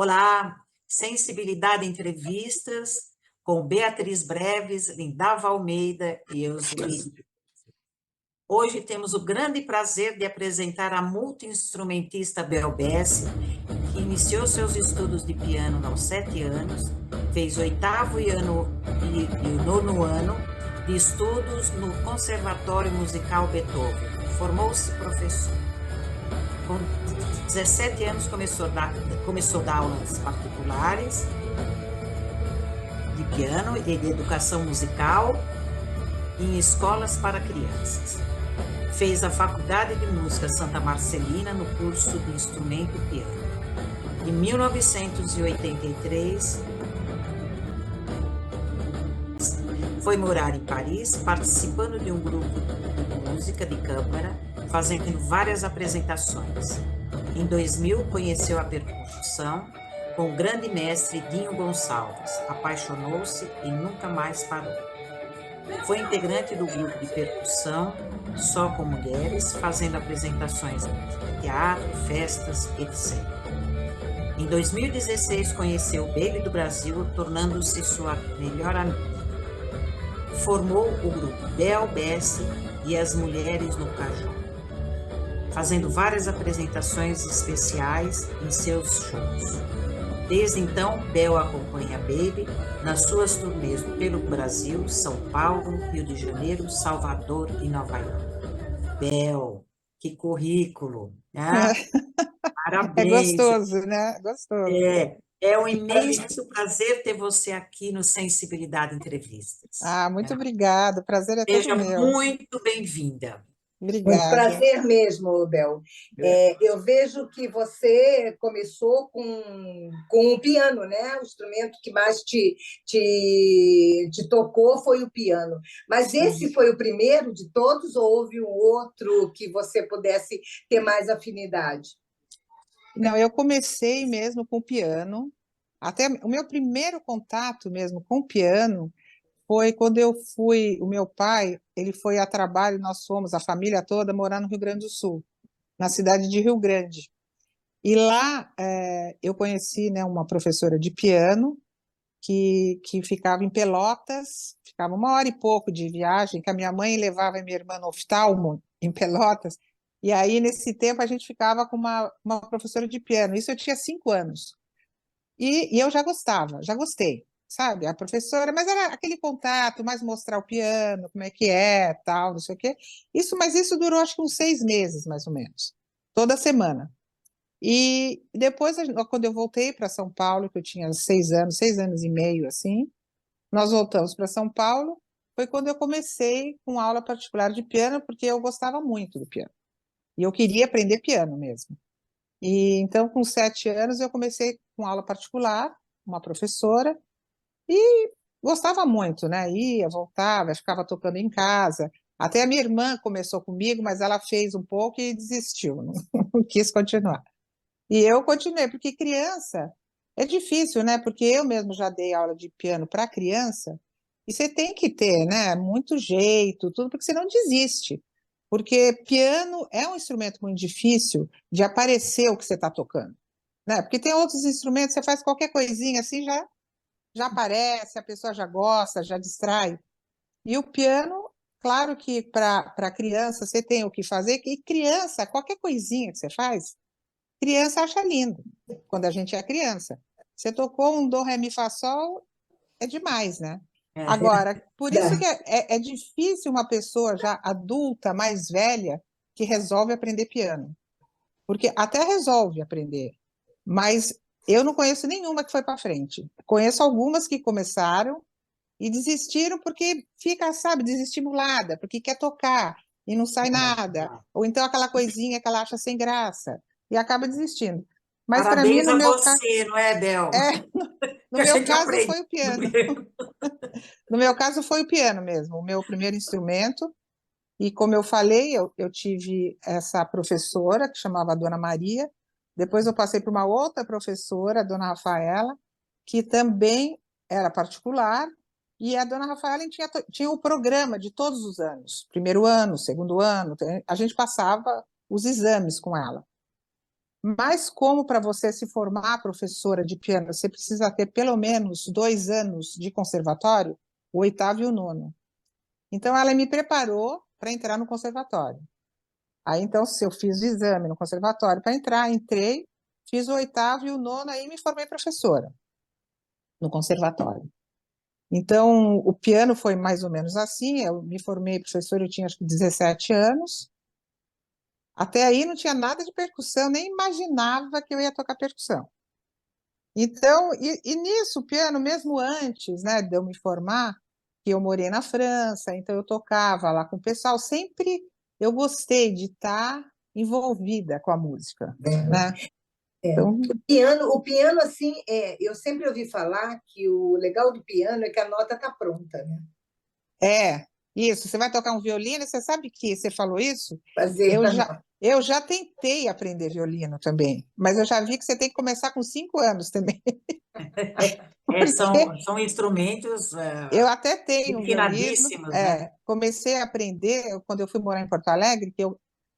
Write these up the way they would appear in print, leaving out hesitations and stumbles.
Olá, Sensibilidade Entrevistas, com Beatriz Breves, Lindava Almeida e Euseli. Hoje temos o grande prazer de apresentar a multi-instrumentista Bel Bessi, que iniciou seus estudos de piano aos 7 anos, fez o 8º e o 9º ano de estudos no Conservatório Musical Beethoven. Formou-se professor. Com 17 anos começou a dar aulas particulares de piano e de educação musical em escolas para crianças. Fez a Faculdade de Música Santa Marcelina no curso de instrumento piano. Em 1983, foi morar em Paris, participando de um grupo de música de câmara, fazendo várias apresentações. Em 2000, conheceu a percussão com o grande mestre Dinho Gonçalves, apaixonou-se e nunca mais parou. Foi integrante do grupo de percussão Só com Mulheres, fazendo apresentações em teatro, festas, etc. Em 2016, conheceu o Baby do Brasil, tornando-se sua melhor amiga. Formou o grupo Bel Bessi e as Mulheres no Cajón, fazendo várias apresentações especiais em seus shows. Desde então, Bel acompanha a Baby nas suas turnês pelo Brasil, São Paulo, Rio de Janeiro, Salvador e Nova York. Bel, que currículo, né? É Parabéns. gostoso, né? Gostoso. É um imenso prazer ter você aqui no Sensibilidade Entrevistas. Ah, muito obrigada. O prazer é todo Seja meu. muito bem-vinda. Muito Obrigada. prazer mesmo, Bel. Eu vejo que você começou com o piano, né? O instrumento que mais te tocou foi o piano. Mas esse foi o primeiro de todos ou houve um outro que você pudesse ter mais afinidade? Não, eu comecei mesmo com o piano. Até o meu primeiro contato mesmo com o piano foi quando eu fui. O meu pai, ele foi a trabalho, nós fomos, a família toda, morar no Rio Grande do Sul, na cidade de Rio Grande. E lá eu conheci, né, uma professora de piano que ficava em Pelotas, ficava 1 hora e pouco de viagem, que a minha mãe levava a minha irmã no oftalmo em Pelotas, e aí nesse tempo a gente ficava com uma professora de piano, isso eu tinha 5 anos, e eu já gostava, já gostei, sabe, a professora, mas era aquele contato, mais mostrar o piano, como é que é, tal, não sei o quê, mas isso durou acho que uns 6 meses, mais ou menos, toda semana. E depois, quando eu voltei para São Paulo, que eu tinha 6 anos, 6 anos e meio, assim, nós voltamos para São Paulo, foi quando eu comecei com aula particular de piano, porque eu gostava muito do piano. E eu queria aprender piano mesmo. E então, com 7 anos, eu comecei com aula particular, uma professora, e gostava muito, né? Ia, voltava, ficava tocando em casa. Até a minha irmã começou comigo, mas ela fez um pouco e desistiu, não quis continuar. E eu continuei, porque criança é difícil, né? Porque eu mesmo já dei aula de piano para criança, e você tem que ter, né, muito jeito, tudo, porque você não desiste. Porque piano é um instrumento muito difícil de aparecer o que você está tocando, né? Porque tem outros instrumentos, você faz qualquer coisinha assim, já aparece, a pessoa já gosta, já distrai. E o piano, claro que para criança você tem o que fazer, e criança, qualquer coisinha que você faz, criança acha lindo, quando a gente é criança. Você tocou um do, ré, mi, fá, sol, é demais, né? Agora, por isso que é difícil uma pessoa já adulta, mais velha, que resolve aprender piano. Porque até resolve aprender, mas eu não conheço nenhuma que foi para frente. Conheço algumas que começaram e desistiram porque fica, sabe, desestimulada, porque quer tocar e não sai nada. Ou então aquela coisinha que ela acha sem graça e acaba desistindo. Mas para mim, Parabéns a você, não é, Bel? no Que a meu gente caso aprende foi o piano. mesmo. No meu caso foi o piano mesmo, o meu primeiro instrumento. E como eu falei, eu tive essa professora que chamava Dona Maria. Depois eu passei por uma outra professora, a Dona Rafaela, que também era particular. E a Dona Rafaela tinha o programa de todos os anos, primeiro ano, segundo ano. A gente passava os exames com ela. Mas como para você se formar professora de piano, você precisa ter pelo menos 2 anos de conservatório, o oitavo e o nono. Então, ela me preparou para entrar no conservatório. Aí, então, se eu fiz o exame no conservatório para entrar, entrei, fiz o oitavo e o nono, aí me formei professora no conservatório. Então, o piano foi mais ou menos assim, eu me formei professora, eu tinha acho que 17 anos, até aí não tinha nada de percussão, nem imaginava que eu ia tocar percussão. Então, e nisso, o piano, mesmo antes, né, de eu me formar, que eu morei na França, então eu tocava lá com o pessoal, sempre eu gostei de estar envolvida com a música, né? É. Então, O piano, assim, eu sempre ouvi falar que o legal do piano é que a nota está pronta, né? isso, você vai tocar um violino, você sabe que você falou isso? Fazer Eu a já, nota. eu já tentei aprender violino também, mas eu já vi que você tem que começar com 5 anos também, porque São instrumentos eu até tenho violino, refinadíssimos, né? comecei a aprender quando eu fui morar em Porto Alegre,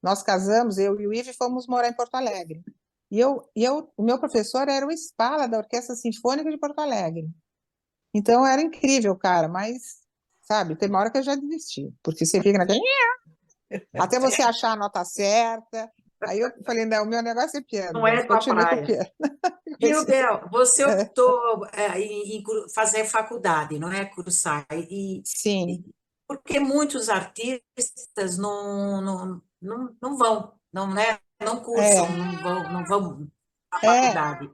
nós casamos, eu e o Ive fomos morar em Porto Alegre. O meu professor era o Spala da Orquestra Sinfônica de Porto Alegre. Então era incrível, cara, mas, sabe, tem uma hora que eu já desisti, porque você fica naquele... Até você achar a nota certa. Aí eu falei, não, o meu negócio é piano Não é mesmo, tua continue com o praia. piano. Viu, Bel? Você optou em fazer faculdade, não é? Cursar. Sim, Porque muitos artistas não vão, não, né? Não cursam, é, não vão à é, faculdade.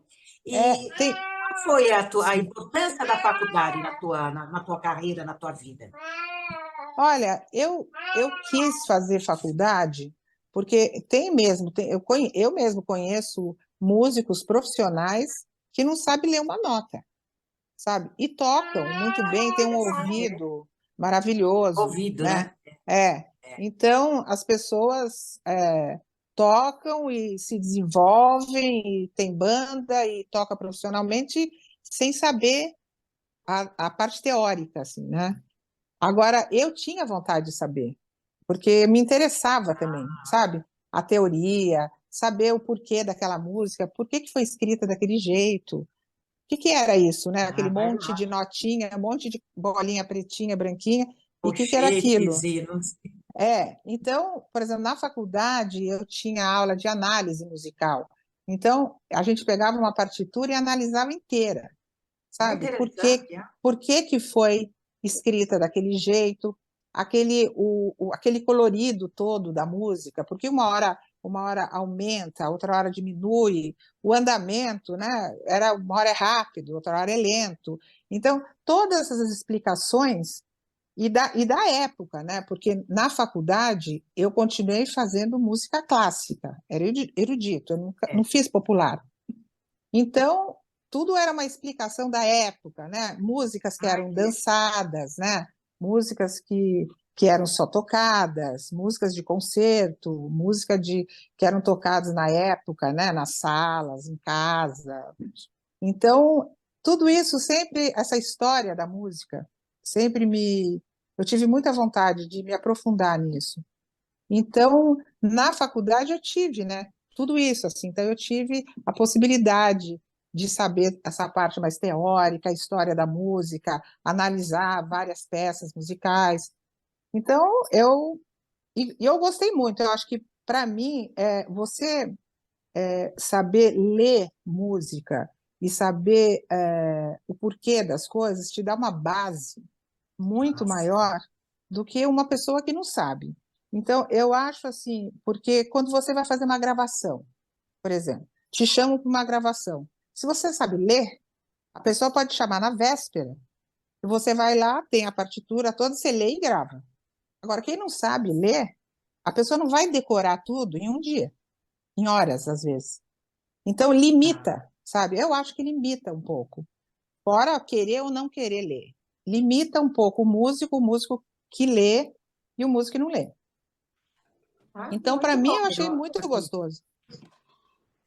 E tem, qual foi a sim. importância da faculdade na tua carreira, na tua vida? Olha, eu quis fazer faculdade porque tem mesmo, eu mesmo conheço músicos profissionais que não sabem ler uma nota, sabe? E tocam muito bem, têm um ouvido maravilhoso, Ouvido, né? né? É. Então, as pessoas tocam e se desenvolvem, e tem banda e toca profissionalmente sem saber a parte teórica, assim, né? Agora, eu tinha vontade de saber, porque me interessava também, sabe? A teoria, saber o porquê daquela música, por que que foi escrita daquele jeito, o que que era isso, né? Aquele Vai monte de lá. notinha, um monte de bolinha pretinha, branquinha, e o que que era Colchetes aquilo? e não sei. Então, por exemplo, na faculdade eu tinha aula de análise musical. Então, a gente pegava uma partitura e analisava inteira, Não é sabe? interessante, é? Por que que foi escrita daquele jeito, aquele colorido todo da música, porque uma hora aumenta, outra hora diminui, o andamento, né? Uma hora é rápido, outra hora é lento. Então, todas essas explicações e da época, né? Porque na faculdade eu continuei fazendo música clássica, era erudito, eu nunca, É. não fiz popular. Então, tudo era uma explicação da época, né? Músicas que Ai, eram que legal. dançadas, né? Músicas que eram só tocadas, músicas de concerto, que eram tocadas na época, né? Nas salas, em casa. Então, tudo isso sempre, essa história da música, sempre me. Eu tive muita vontade de me aprofundar nisso. Então, na faculdade eu tive, né, tudo isso, assim, então eu tive a possibilidade de saber essa parte mais teórica, a história da música, analisar várias peças musicais. Então, eu gostei muito, eu acho que, para mim, você saber ler música e saber o porquê das coisas te dá uma base muito Nossa. maior do que uma pessoa que não sabe. Então, eu acho assim, porque quando você vai fazer uma gravação, por exemplo, te chamam para uma gravação. Se você sabe ler, a pessoa pode te chamar na véspera, e você vai lá, tem a partitura toda, você lê e grava. Agora, quem não sabe ler, a pessoa não vai decorar tudo em um dia, em horas, às vezes. Então, Ah, limita, sabe? Eu acho que limita um pouco. Fora querer ou não querer ler. Limita um pouco o músico que lê e o músico que não lê. Então, para muito mim, bom. eu achei muito Assim, gostoso.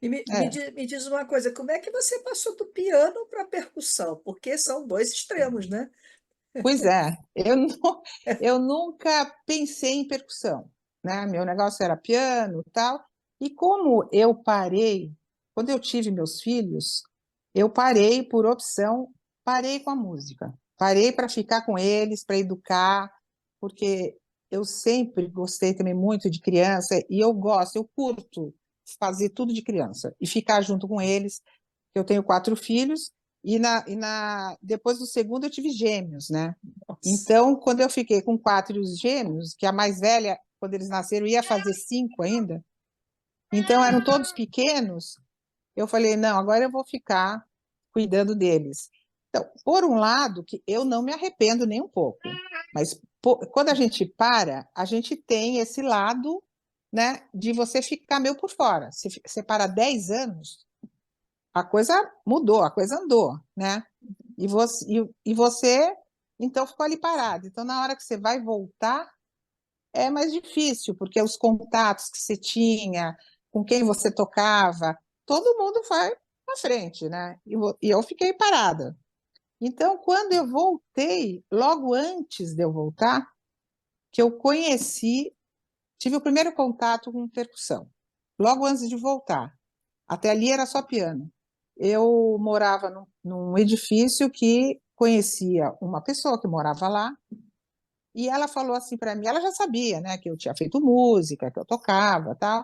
E É, me diz uma coisa, como é que você passou do piano para a percussão? Porque são dois extremos, né? pois é, eu nunca pensei em percussão, né? Meu negócio era piano e tal, E como eu parei, quando eu tive meus filhos, eu parei por opção, parei com a música. Parei para ficar com eles, para educar, porque eu sempre gostei também muito de criança e eu curto fazer tudo de criança e ficar junto com eles. Eu tenho 4 filhos depois do segundo eu tive gêmeos, né? Nossa. Então, quando eu fiquei com 4 gêmeos, que a mais velha, quando eles nasceram, ia fazer 5 ainda, então eram todos pequenos, eu falei, não, agora eu vou ficar cuidando deles. Então, por um lado, que eu não me arrependo nem um pouco, mas quando a gente para, a gente tem esse lado, né, de você ficar meio por fora. Se você para 10 anos, a coisa mudou, a coisa andou, né? E você então ficou ali parado. Então, na hora que você vai voltar, é mais difícil, porque os contatos que você tinha, com quem você tocava, todo mundo foi à frente, né? E eu fiquei parada. Então, quando eu voltei, logo antes de eu voltar, que eu conheci, tive o primeiro contato com percussão, logo antes de voltar. Até ali era só piano. Eu morava num edifício que conhecia uma pessoa que morava lá, e ela falou assim para mim, ela já sabia, né, que eu tinha feito música, que eu tocava, tal.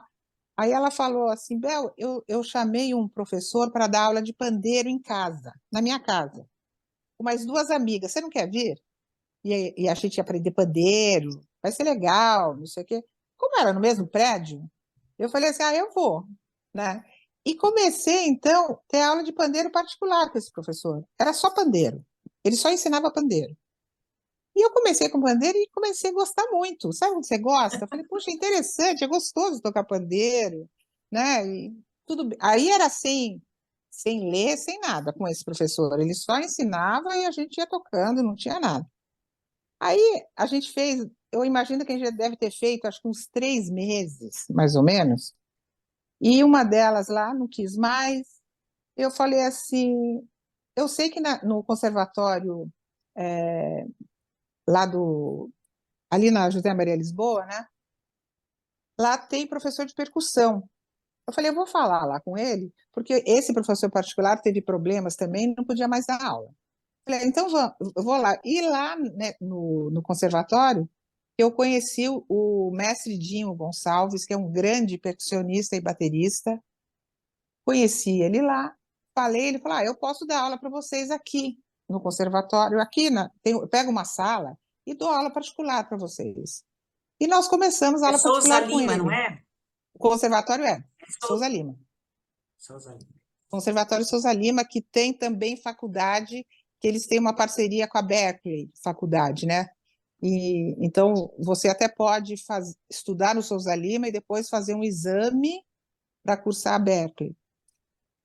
Aí ela falou assim, Bel, eu chamei um professor para dar aula de pandeiro em casa, na minha casa, com mais 2 amigas. Você não quer vir? E a gente ia aprender pandeiro, vai ser legal, não sei o quê. Como era no mesmo prédio, eu falei assim, eu vou, né? E comecei, então, a ter aula de pandeiro particular com esse professor. Era só pandeiro. Ele só ensinava pandeiro. E eu comecei com pandeiro e comecei a gostar muito. Sabe quando você gosta? Eu falei, puxa, interessante, é gostoso tocar pandeiro, né? E tudo bem. Aí era sem ler, sem nada com esse professor. Ele só ensinava e a gente ia tocando, não tinha nada. Aí a gente fez, eu imagino que a gente já deve ter feito, acho que uns 3 meses, mais ou menos. E uma delas lá não quis mais. Eu falei assim, eu sei que no conservatório lá ali na José Maria Lisboa, né? Lá tem professor de percussão. Eu falei, eu vou falar lá com ele, porque esse professor particular teve problemas também, não podia mais dar aula. Eu falei, então eu vou lá. E lá, né, no conservatório, eu conheci o mestre Dinho Gonçalves, que é um grande percussionista e baterista. Conheci ele lá, falei, ele falou, eu posso dar aula para vocês aqui no conservatório, eu pego uma sala e dou aula particular para vocês. E nós começamos a É aula Souza particular com Lima, não ele. é? O conservatório é É Souza Lima. Souza Lima. Conservatório Souza Lima, que tem também faculdade, que eles têm uma parceria com a Berkeley, faculdade, né? E então você até pode estudar no Souza Lima e depois fazer um exame para cursar a Berkeley.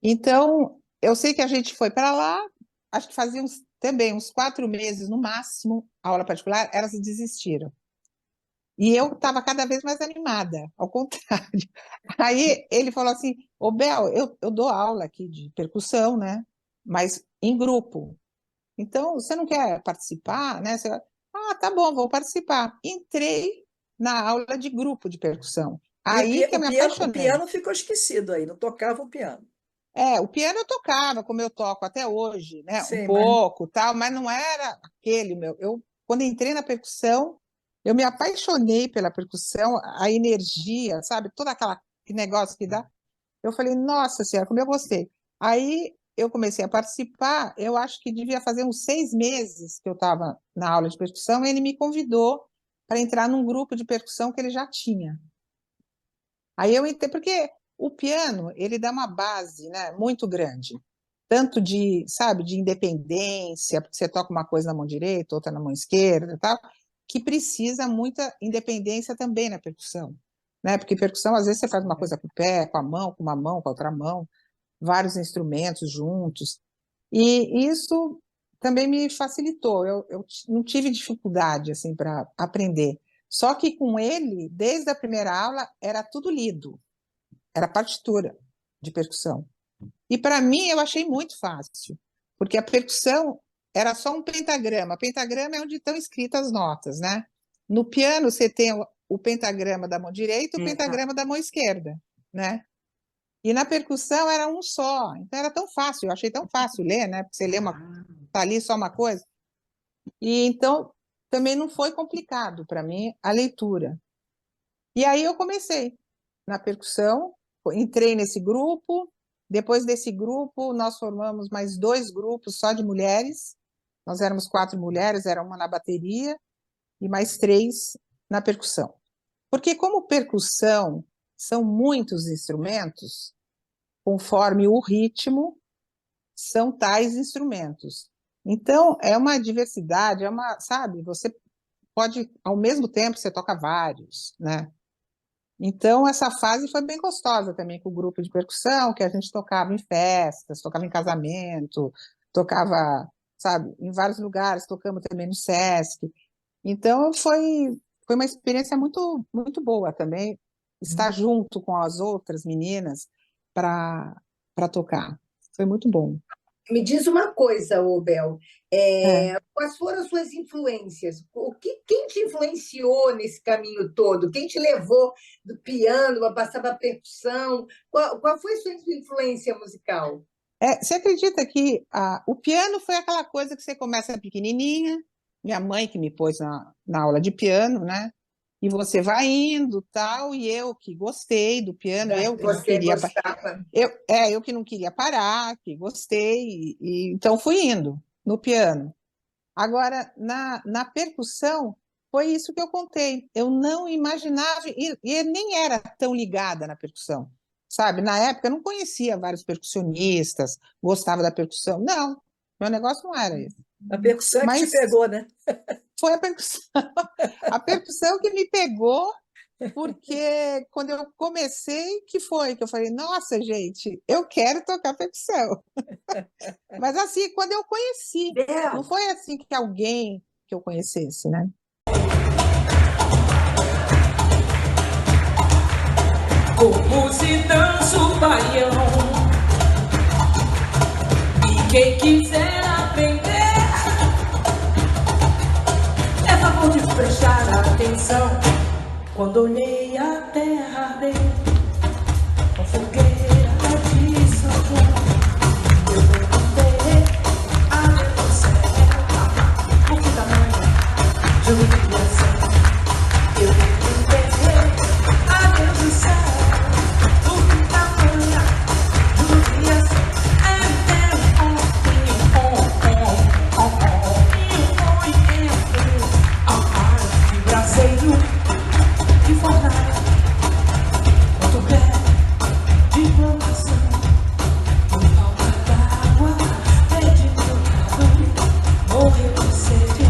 Então, eu sei que a gente foi para lá, acho que fazia também uns 4 meses no máximo, aula particular, elas desistiram. E eu estava cada vez mais animada, ao contrário. Aí ele falou assim: Ô Bel, eu dou aula aqui de percussão, né? Mas em grupo. Então, você não quer participar, né? Tá bom, vou participar. Entrei na aula de grupo de percussão. E Aí que eu me o apaixonei. piano ficou esquecido aí, não tocava o piano. O piano eu tocava, como eu toco até hoje, né? Um Sim, mas pouco, tal, mas não era aquele meu. Quando entrei na percussão, eu me apaixonei pela percussão, a energia, sabe? Todo aquele negócio que dá. Eu falei, nossa senhora, como eu gostei. Aí eu comecei a participar, eu acho que devia fazer uns 6 meses que eu estava na aula de percussão, e ele me convidou para entrar num grupo de percussão que ele já tinha. Aí eu entrei, porque o piano, ele dá uma base, né, muito grande, tanto de, sabe, de independência, porque você toca uma coisa na mão direita, outra na mão esquerda, e tal, que precisa muita independência também na percussão, né? Porque percussão, às vezes, você faz uma coisa com o pé, com a mão, com uma mão, com a outra mão, vários instrumentos juntos. E isso também me facilitou. Eu não tive dificuldade assim para aprender. Só que com ele, desde a primeira aula, era tudo lido, era partitura de percussão. E para mim eu achei muito fácil, porque a percussão era só um pentagrama. Pentagrama é onde estão escritas as notas, né? No piano você tem o pentagrama da mão direita e o Tá. pentagrama da mão esquerda. né? E na percussão era um só, então era tão fácil, eu achei tão fácil ler, né? Porque você lê tá ali só uma coisa. E então também não foi complicado para mim a leitura. E aí eu comecei na percussão, entrei nesse grupo. Depois desse grupo, nós formamos mais 2 grupos só de mulheres. Nós éramos 4 mulheres, era uma na bateria e mais 3 na percussão. Porque como percussão são muitos instrumentos, conforme o ritmo, são tais instrumentos. Então, é uma diversidade, sabe, você pode, ao mesmo tempo, você toca vários, né? Então, essa fase foi bem gostosa também com o grupo de percussão, que a gente tocava em festas, tocava em casamento, tocava, sabe, em vários lugares, tocamos também no Sesc. Então, foi uma experiência muito, muito boa também, estar junto com as outras meninas para tocar. Foi muito bom. Me diz uma coisa, ô Bel, É. quais foram as suas influências? Quem te influenciou nesse caminho todo? Quem te levou do piano a passar para a percussão? Qual foi a sua influência musical? Você acredita que o piano foi aquela coisa que você começa pequenininha, minha mãe que me pôs na aula de piano, né? E você vai indo, tal, e eu que gostei do piano, eu que não Você queria, gostava? eu que não queria parar, que gostei, então fui indo no piano. Agora, na percussão, foi isso que eu contei. Eu não imaginava, e nem era tão ligada na percussão, sabe? Na época, eu não conhecia vários percussionistas, gostava da percussão. Não, meu negócio não era esse. A percussão é que te Mas pegou, né? foi a percussão que me pegou, porque quando eu comecei, que eu falei, nossa, gente, eu quero tocar percussão. Mas assim, quando eu conheci, não Bel, foi assim que alguém que eu conhecesse, né? Como se dança o baião. E quem quiser aprender, é favor de prestar atenção. Quando olhei a terra arder, com fogueira de São João, eu perguntei a Deus do céu, por que tamanho judiação? Eu perguntei a Deus do céu, por que tamanha judiação? De braseiro, de fornalha, quanto pé de plantação, por falta d'água, perdi meu gado, morreu de sede,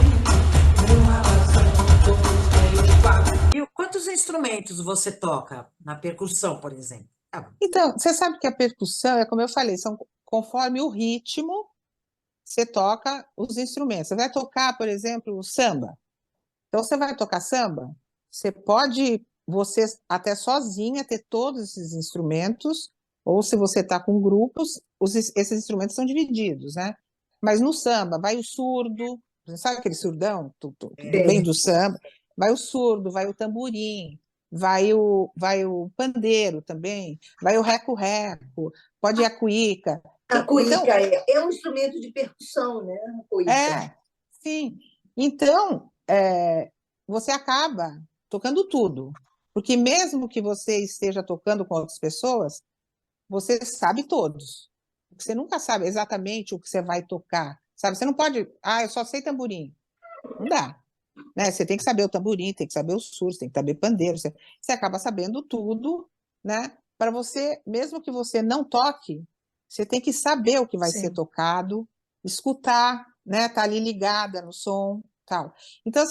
meu razão, todos meio quatro. E quantos instrumentos você toca na percussão, por exemplo? Então, você sabe que a percussão, é como eu falei, são conforme o ritmo, você toca os instrumentos. Você vai tocar, por exemplo, samba. Então, você vai tocar samba, você pode, você até sozinha, ter todos esses instrumentos, ou se você está com grupos, esses instrumentos são divididos, né? Mas no samba, vai o surdo, você sabe aquele surdão que vem do samba? Vai o surdo, vai o tamborim, vai o pandeiro também, vai o reco-reco, pode ir a cuíca. A Então, cuíca é um instrumento de percussão, né? A cuíca. sim. Então, você acaba tocando tudo. Porque mesmo que você esteja tocando com outras pessoas, você sabe todos. Você nunca sabe exatamente o que você vai tocar. Sabe? Você não pode, eu só sei tamborim. Não dá. Né? Você tem que saber o tamborim, tem que saber o surdo, tem que saber pandeiro. Você acaba sabendo tudo, né? Para você, mesmo que você não toque, você tem que saber o que vai ser Sim. tocado, escutar, né? Tá ali ligada no som, tal. Então,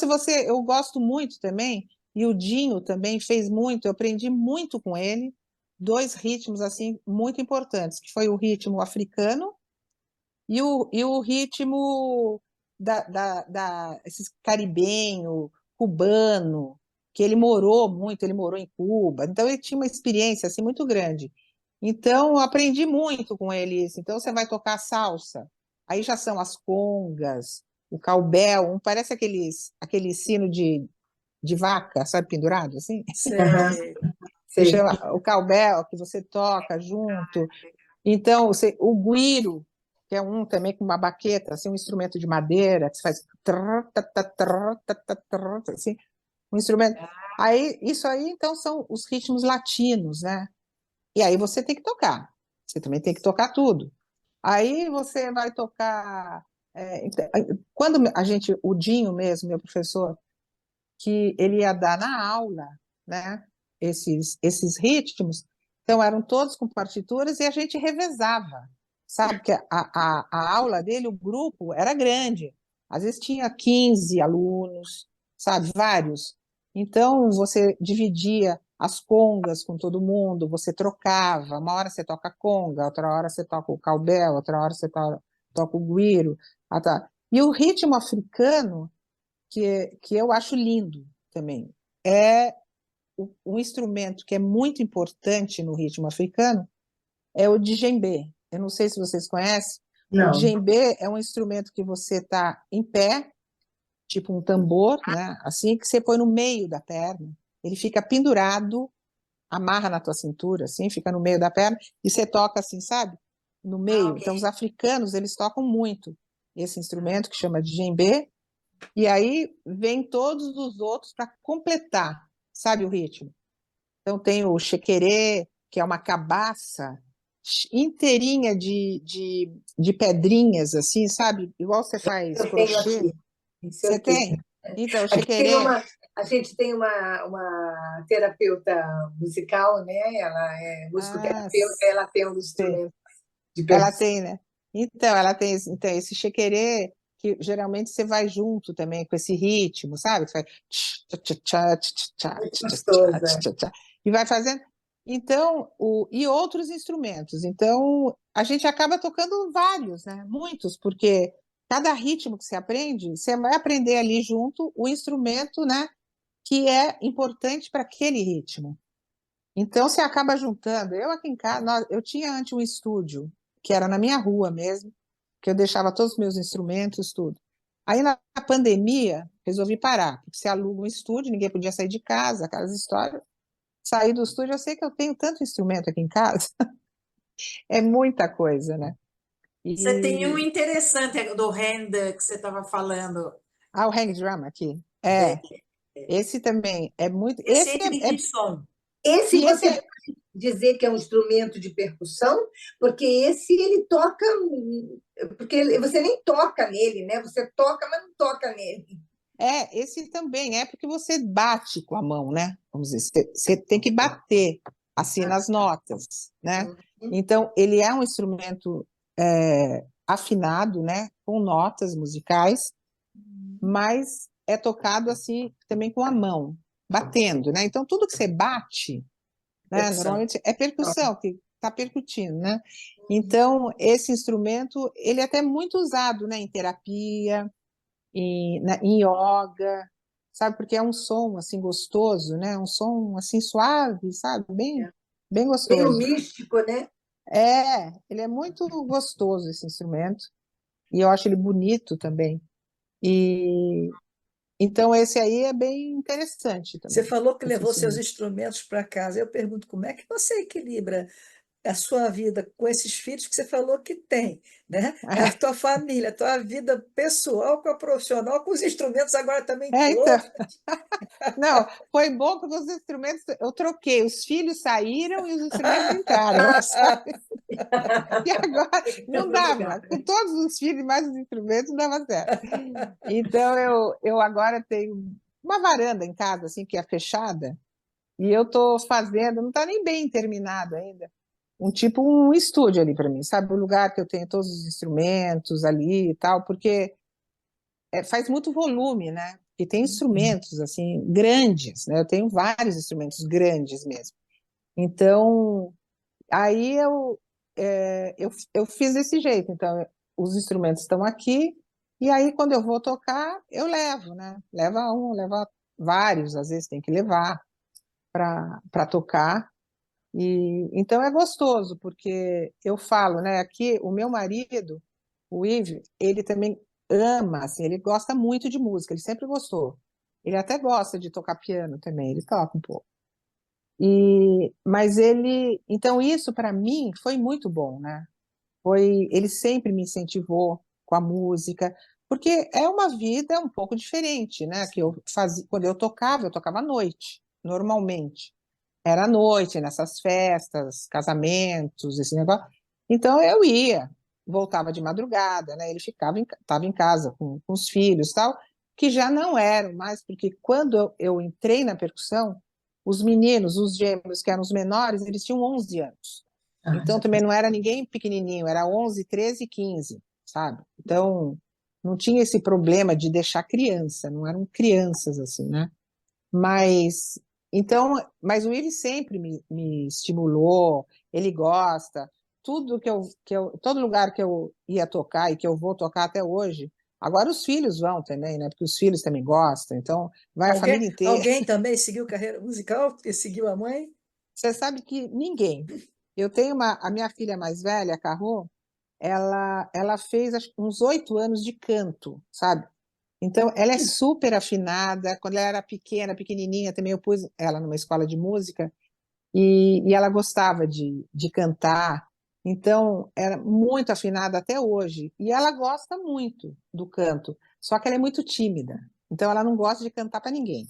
eu gosto muito também, e o Dinho também fez muito, eu aprendi muito com ele, 2 ritmos assim muito importantes, que foi o ritmo africano e o ritmo esse caribenho, cubano, que ele morou em Cuba, então ele tinha uma experiência assim muito grande. Então eu aprendi muito com ele isso. Então você vai tocar salsa, aí já são as congas, o cowbell, parece aquele sino de vaca, sabe, pendurado assim? Sei. que Sei. chama o cowbell, que você toca junto. Então, o güiro, que é um também com uma baqueta, assim, um instrumento de madeira, que você faz trrr, tá, tá, trrr, tá, tá, trrr, assim, um instrumento. Aí, isso aí, então, são os ritmos latinos, né? E aí você tem que tocar. Você também tem que tocar tudo. Aí você vai tocar. Quando o Dinho mesmo, meu professor, que ele ia dar na aula, né? Esses ritmos, então eram todos com partituras e a gente revezava, sabe? Que a aula dele, o grupo era grande, às vezes tinha 15 alunos, sabe? Vários. Então você dividia as congas com todo mundo, você trocava, uma hora você toca conga, outra hora você toca o cowbell, outra hora você toca o güiro. E o ritmo africano que eu acho lindo também. É um instrumento que é muito importante no ritmo africano é o djembe. Eu não sei se vocês conhecem. O Não. djembe é um instrumento que você está em pé, tipo um tambor, né? Assim que você põe no meio da perna. Ele fica pendurado, amarra na tua cintura, assim, fica no meio da perna e você toca assim, sabe? No meio. Então os africanos eles tocam muito esse instrumento que chama djembe. E aí vem todos os outros para completar, sabe, o ritmo. Então tem o chequerê, que é uma cabaça inteirinha de pedrinhas, assim, sabe? Igual você faz Eu tenho crochê. aqui. Isso Você eu tenho. tem? Então, o Aqui tem chequerê. a gente tem uma terapeuta musical, né? Ela é Ah, musicoterapeuta, ela tem um sei. instrumento de Ela percussão. tem, né? Então, ela tem então, esse chequerê, que geralmente você vai junto também com esse ritmo, sabe? Você vai Muito gostosa. e vai fazendo. Então, e outros instrumentos. Então, a gente acaba tocando vários, né? Muitos, porque cada ritmo que você aprende, você vai aprender ali junto o instrumento, né? Que é importante para aquele ritmo. Então, você acaba juntando. Eu aqui em casa, eu tinha antes um estúdio, que era na minha rua mesmo, que eu deixava todos os meus instrumentos, tudo. Aí, na pandemia, resolvi parar, porque você aluga um estúdio, ninguém podia sair de casa, aquelas histórias. Saí do estúdio, eu sei que eu tenho tanto instrumento aqui em casa, é muita coisa, né? Você tem um E interessante do hand que você estava falando. o hang drum aqui, É, esse também é muito. esse entra em que som? Esse E esse você é, pode dizer que é um instrumento de percussão, porque esse ele toca, porque você nem toca nele, né? Você toca, mas não toca nele. esse também é porque você bate com a mão, né? Vamos dizer, você tem que bater assim nas notas, né? Uhum. Então, ele é um instrumento afinado, né? Com notas musicais, mas é tocado assim também com a mão, batendo, né? Então, tudo que você bate, né? Percussão. Normalmente é percussão, que está percutindo, né? Então, esse instrumento, ele é até muito usado, né? Em terapia, em yoga, sabe? Porque é um som assim gostoso, né? Um som assim suave, sabe? Bem Meio gostoso. místico, né? Ele é muito gostoso esse instrumento e eu acho ele bonito também. E então esse aí é bem interessante Você também, falou que esse levou seus instrumento. instrumentos para casa. Eu pergunto como é que você equilibra a sua vida com esses filhos que você falou que tem, né? A tua família, a tua vida pessoal com a profissional, com os instrumentos agora também Então, todos. não, foi bom porque os instrumentos eu troquei, os filhos saíram e os instrumentos entraram, sabe? E agora não No dava, lugar. com todos os filhos e mais os instrumentos não dava certo. Então eu agora tenho uma varanda em casa assim que é fechada e eu estou fazendo, não está nem bem terminado ainda, um estúdio ali para mim, sabe? Um lugar que eu tenho todos os instrumentos ali e tal, porque faz muito volume, né? E tem instrumentos assim grandes, né? Eu tenho vários instrumentos grandes mesmo. Então aí eu fiz desse jeito. Então, os instrumentos estão aqui, e aí, quando eu vou tocar, eu levo, né? Leva um, leva vários, às vezes tem que levar para tocar. E então é gostoso, porque eu falo, né? Aqui, o meu marido, o Yves, ele também ama, assim, ele gosta muito de música, ele sempre gostou. Ele até gosta de tocar piano também, ele toca um pouco. Mas então isso para mim foi muito bom, né? Ele sempre me incentivou com a música, porque é uma vida um pouco diferente, né? Que eu fazia, quando eu tocava à noite, normalmente. Era à noite, nessas festas, casamentos, esse negócio. Então eu ia, voltava de madrugada, né? Ele estava em casa com os filhos, tal, que já não eram mais, porque quando eu entrei na percussão, os meninos, os gêmeos, que eram os menores, eles tinham 11 anos. Ah, Então também não era ninguém pequenininho, era 11, 13, 15, sabe? Então não tinha esse problema de deixar criança, não eram crianças assim, né? Mas mas o Willi sempre me estimulou, ele gosta, tudo todo lugar que eu ia tocar e que eu vou tocar até hoje. Agora os filhos vão também, né? Porque os filhos também gostam, então vai a família inteira. Alguém também seguiu carreira musical e seguiu a mãe? Você sabe que ninguém. Eu tenho a minha filha mais velha, a Carro, ela fez acho, uns 8 anos de canto, sabe? Então, ela é super afinada. Quando ela era pequena, pequenininha, também eu pus ela numa escola de música e ela gostava de cantar. Então, era muito afinada até hoje. E ela gosta muito do canto, só que ela é muito tímida. Então, ela não gosta de cantar para ninguém.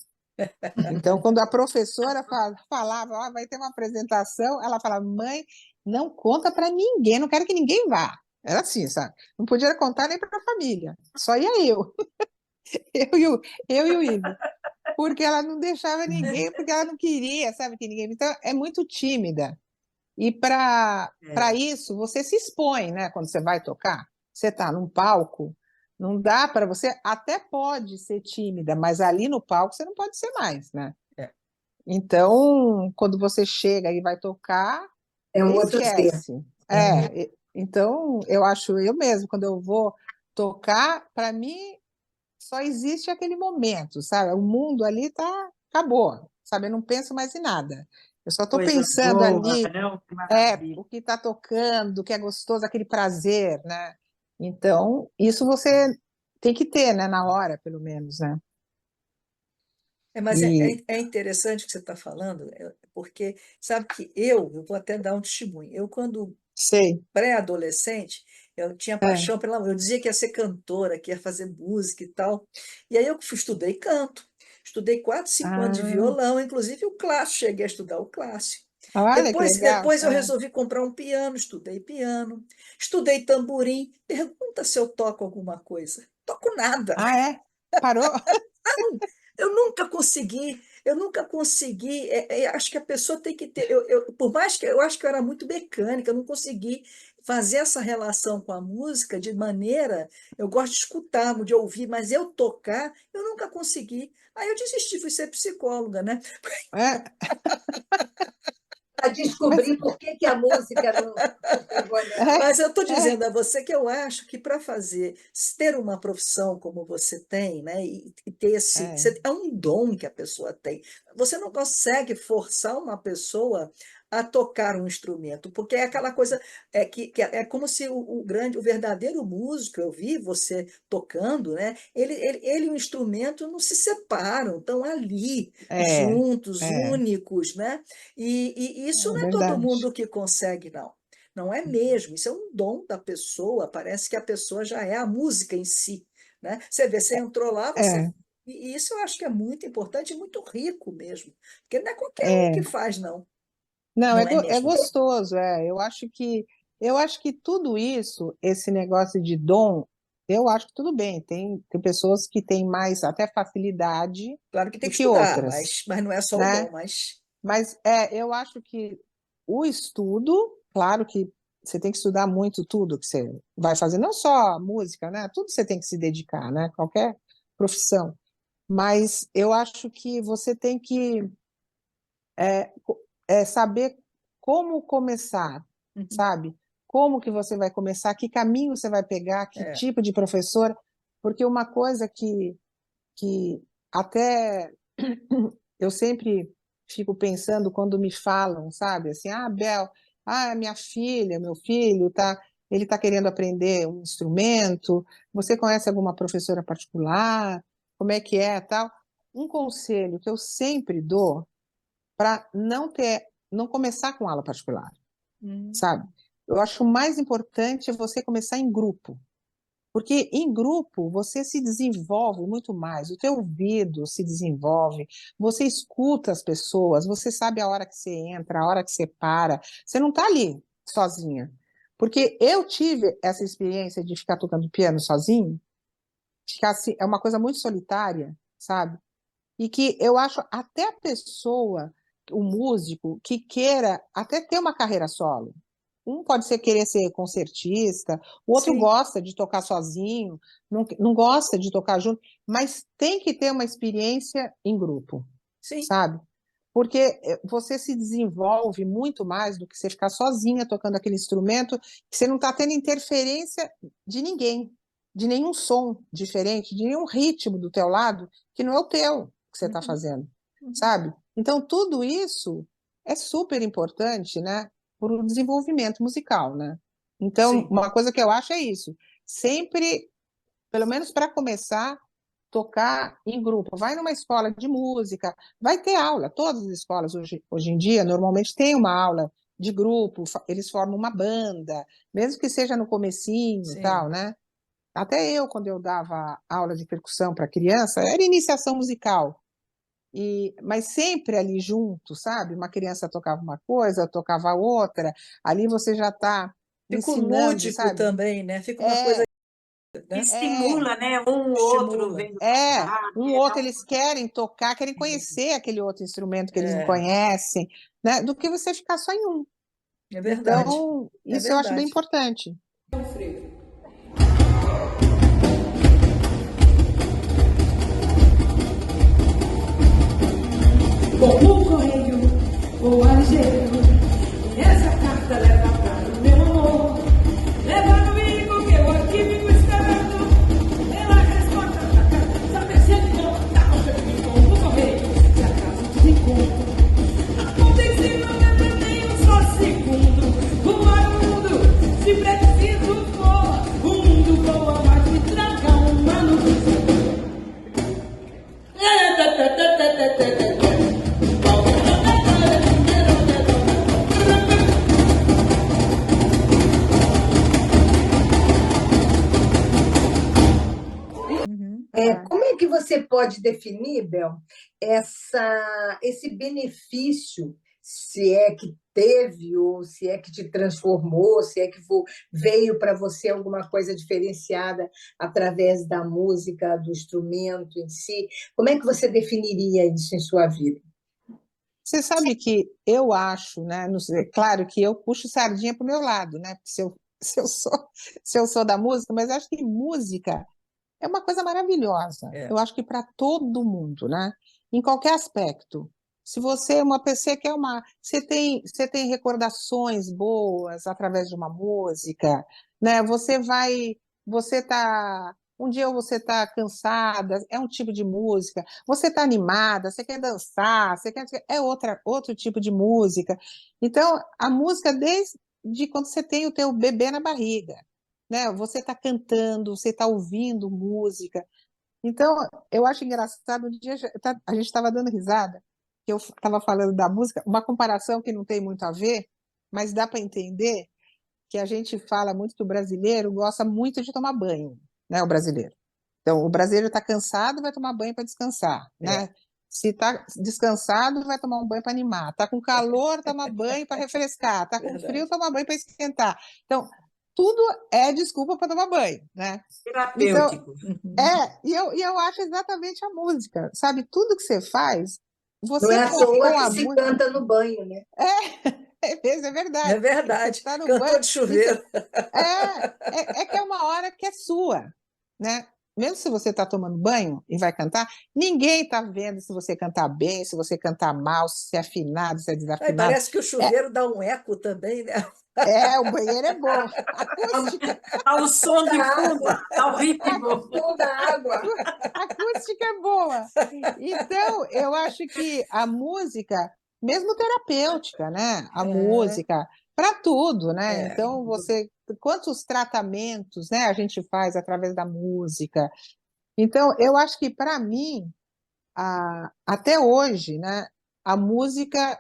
Então, quando a professora falava, "Ó, vai ter uma apresentação", ela falava, mãe, não conta para ninguém, não quero que ninguém vá. Era assim, sabe? Não podia contar nem para a família, só ia eu. Eu e o Ivo, porque ela não deixava ninguém, porque ela não queria, sabe, que ninguém. Então, é muito tímida. E para é. isso, você se expõe, né? Quando você vai tocar, você está num palco, não dá para você, até pode ser tímida, mas ali no palco você não pode ser mais, né? É. Então, quando você chega e vai tocar, É um outro ser. esquece. Então, eu acho, eu mesmo, quando eu vou tocar, para mim só existe aquele momento, sabe? O mundo ali acabou, sabe? Eu não penso mais em nada. Eu só estou Coisa pensando boa, ali, né? Que maravilha. o que está tocando, o que é gostoso, aquele prazer, né? Então, isso você tem que ter, né? Na hora, pelo menos, né? Mas E é interessante o que você está falando, porque sabe que eu vou até dar um testemunho. Eu, quando sei, pré-adolescente, eu tinha é. paixão pela música. Eu dizia que ia ser cantora, que ia fazer música e tal. E aí eu estudei canto. Estudei 4, 5 anos de Ah, violão, inclusive o clássico, cheguei a estudar o clássico. olha que legal. Depois eu resolvi comprar um piano, estudei piano, estudei tamborim. Pergunta se eu toco alguma coisa. Toco nada. É? Parou? Eu nunca consegui. Acho que a pessoa tem que ter. Por mais que eu acho que eu era muito mecânica, eu não consegui fazer essa relação com a música de maneira. Eu gosto de escutar, de ouvir, mas eu tocar, eu nunca consegui. Aí eu desisti, fui ser psicóloga, né? É, Para mas, descobrir por que a música não pegou nela. Mas eu estou é, dizendo a você que eu acho que para ter uma profissão como você tem, né, e ter é, é um dom que a pessoa tem. Você não consegue forçar uma pessoa a tocar um instrumento, porque é aquela coisa que é como se o verdadeiro músico, eu vi você tocando, né, ele e o instrumento não se separam, estão ali é, juntos, é, únicos, né? E isso é não é todo verdade. mundo que consegue, não. Não é mesmo, isso é um dom da pessoa, parece que a pessoa já é a música em si, né? Você vê, você entrou lá, você. É, E isso eu acho que é muito importante e muito rico mesmo, porque não é qualquer um que é. faz, não. Não, Não é é mesmo? gostoso, é. Eu acho que tudo isso, esse negócio de dom, eu acho que tudo bem. Tem pessoas que têm mais até facilidade Claro que tem do que que estudar, outras, mas não é só o dom, né? mas Mas eu acho que o estudo, claro que você tem que estudar muito tudo que você vai fazer, não só música, né? Tudo você tem que se dedicar, né? Qualquer profissão. Mas eu acho que você tem que saber como começar, uhum, sabe? Como que você vai começar, que caminho você vai pegar, que é, tipo de professor, porque uma coisa que até eu sempre fico pensando quando me falam, sabe? Assim, Bel, minha filha, meu filho, ele está querendo aprender um instrumento, você conhece alguma professora particular? Como é que é, tal? Um conselho que eu sempre dou para não começar com aula particular, sabe? Eu acho mais importante é você começar em grupo, porque em grupo você se desenvolve muito mais, o teu ouvido se desenvolve, você escuta as pessoas, você sabe a hora que você entra, a hora que você para, você não está ali sozinha. Porque eu tive essa experiência de ficar tocando piano sozinho, ficar assim, é uma coisa muito solitária, sabe? E que eu acho até a pessoa, o músico, que queira até ter uma carreira solo. Um pode ser querer ser concertista, o outro Sim, gosta de tocar sozinho, não gosta de tocar junto, mas tem que ter uma experiência em grupo, sim, sabe? Porque você se desenvolve muito mais do que você ficar sozinha tocando aquele instrumento, que você não está tendo interferência de ninguém, de nenhum som diferente, de nenhum ritmo do teu lado, que não é o teu que você está uhum, fazendo, uhum. sabe? Então, tudo isso é super importante, né, para o desenvolvimento musical, né? Então, Sim, uma coisa que eu acho é isso, sempre, pelo menos para começar, tocar em grupo. Vai numa escola de música, vai ter aula. Todas as escolas hoje em dia normalmente têm uma aula de grupo, eles formam uma banda, mesmo que seja no comecinho, sim. tal, né? Até eu, quando eu dava aula de percussão para criança, era iniciação musical. Mas sempre ali junto, sabe? Uma criança tocava uma coisa, tocava outra, ali você já está Fica o ensinando, lúdico sabe? também, né? Fica uma coisa, É, né? é, Estimula, né? Um outro Estimula. vendo É, tocar, um né? outro eles querem tocar, querem conhecer aquele outro instrumento que eles não É, conhecem, né? Do que você ficar só em um. é verdade. Então, É isso eu acho bem verdade. importante. Com o correio, o ligeiro, essa carta leva para o meu amor. Leva no mínimo que eu aqui fico esperando. Pela resposta da carta, saber se ele não dá o chefe com o correio. Se acaso desencontro, acontece não leva nem um só segundo. O mundo, se preciso for, o mundo voa, mas me traga uma notícia. Uhum. Como é que você pode definir, Bel, esse benefício, se é que teve, ou se é que te transformou, se é que veio para você alguma coisa diferenciada através da música, do instrumento em si? Como é que você definiria isso em sua vida? Você sabe que eu acho, né? Claro que eu puxo sardinha para o meu lado, né? Se eu sou, se eu sou da música, mas acho que música é uma coisa maravilhosa. É. Eu acho que para todo mundo, né? Em qualquer aspecto. Se você é uma pessoa que é você tem recordações boas através de uma música, né? Você tá, um dia você está cansada, é um tipo de música. Você está animada, você quer dançar, é outro tipo de música. Então, a música desde quando você tem o teu bebê na barriga, né? Você está cantando, você está ouvindo música. Então, eu acho engraçado, um dia a gente estava dando risada, que eu estava falando da música, uma comparação que não tem muito a ver, mas dá para entender que a gente fala muito que o brasileiro gosta muito de tomar banho, né? O brasileiro. Então, o brasileiro está cansado, vai tomar banho para descansar, É. né? Se está descansado, vai tomar um banho para animar. Está com calor, toma banho para refrescar. Está com frio, Verdade. toma banho para esquentar. Então, tudo é desculpa para tomar banho, né? Então, Terapêutico. Uhum. e eu acho exatamente a música, sabe? Tudo que você faz, Não você é à toa colocou que a se música. canta no banho, né? É É verdade. Você verdade. está no Cantor banho de e você, chuveiro. é que é uma hora que é sua, né? Mesmo se você está tomando banho e vai cantar, ninguém está vendo se você cantar bem, se você cantar mal, se é afinado, se é Aí desafinado. parece que o É, chuveiro dá um eco também, né? o banheiro é bom. A Acústica, Ao som de fundo, água, ao o ritmo. som da água. acústica é boa. Então, eu acho que a música, mesmo terapêutica, né? A É, música, para tudo, né? é. Então, quantos tratamentos, né, a gente faz através da música. Então, eu acho que para mim, até hoje, né? a música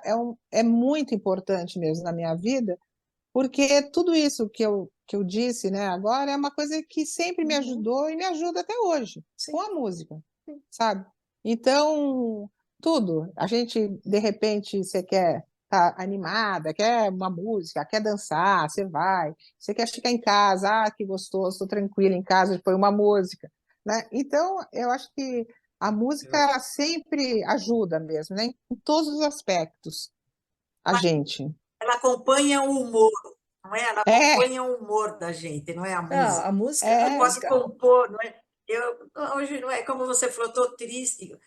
é muito importante mesmo na minha vida, porque tudo isso que eu disse, né, agora é uma coisa que sempre me Uhum. ajudou e me ajuda até hoje, Sim. com a música, sabe? Então, tudo. A gente, de repente, você quer estar animada, quer uma música, quer dançar, você vai. Você quer ficar em casa, que gostoso, estou tranquila em casa, põe uma música, né? Então, eu acho que a música ela sempre ajuda mesmo, né? Em todos os aspectos, a gente. Ela acompanha o humor, não é? Ela É, acompanha o humor da gente, não é a Ah, música. a música, a Eu é. posso música, compor, não é? Eu, hoje, não é como você falou, estou triste,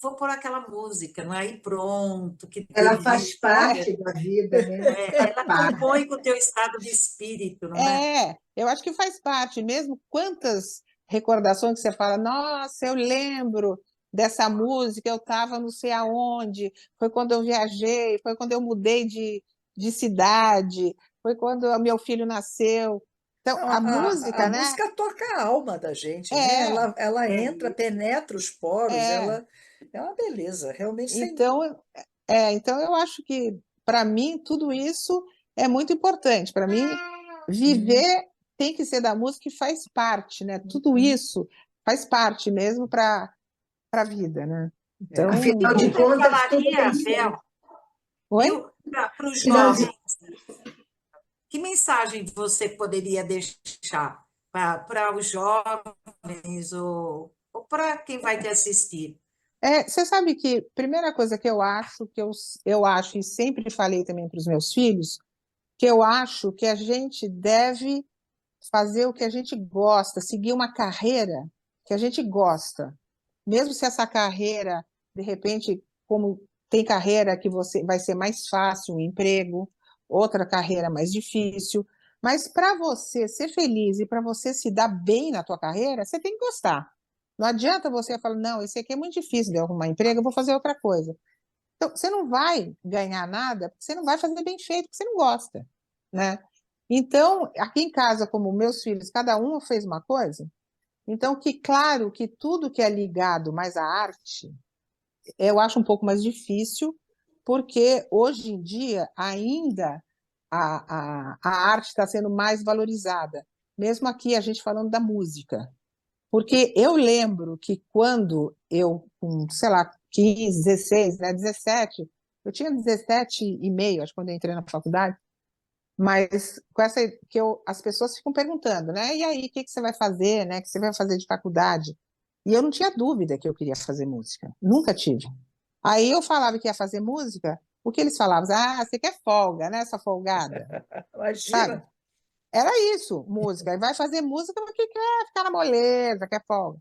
vou pôr aquela música, não é? E pronto, que Ela faz delícia. parte da vida, né? Faz Ela parte. compõe com o teu estado de espírito, não é? Eu acho que faz parte mesmo. Quantas recordações que você fala, nossa, eu lembro dessa música, eu estava não sei aonde, foi quando eu viajei, foi quando eu mudei de cidade, foi quando o meu filho nasceu. Então, não, a a música, né? música toca a alma da gente, né? É, Ela É entra, isso. penetra os poros, é. ela é uma beleza, realmente sem. Então, então eu acho que, para mim, tudo isso é muito importante. Para mim, Uhum, viver tem que ser da música e faz parte, né? Tudo uhum. isso faz parte mesmo para a vida, né? É. Então, Afinal de Você contas, tudo falaria, tem cem. Bel, oi? viu, para os Afinal de... jovens, que mensagem você poderia deixar para os jovens ou para quem vai te assistir? Você sabe que primeira coisa que eu acho e sempre falei também para os meus filhos, que eu acho que a gente deve fazer o que a gente gosta, seguir uma carreira que a gente gosta. Mesmo se essa carreira, de repente, como tem carreira que você vai ser mais fácil o emprego, outra carreira mais difícil, mas para você ser feliz e para você se dar bem na tua carreira, você tem que gostar. Não adianta você falar, não, esse aqui é muito difícil de eu arrumar emprego, eu vou fazer outra coisa. Então, você não vai ganhar nada, porque você não vai fazer bem feito, porque você não gosta, né? Então, aqui em casa, como meus filhos, cada um fez uma coisa, então, que claro que tudo que é ligado mais à arte, eu acho um pouco mais difícil, porque hoje em dia ainda a arte está sendo mais valorizada. Mesmo aqui, a gente falando da música. Porque eu lembro que quando eu, com, sei lá, 15, 16, né, 17, eu tinha 17 e meio, acho, quando eu entrei na faculdade, mas com essa que as pessoas ficam perguntando, né? E aí, o que que você vai fazer, né? O que você vai fazer de faculdade? E eu não tinha dúvida que eu queria fazer música, nunca tive. Aí eu falava que ia fazer música, o que eles falavam? Ah, você quer folga, né? Essa folgada, sabe? Imagina. Era isso, música. E vai fazer música porque quer ficar na moleza, quer folga.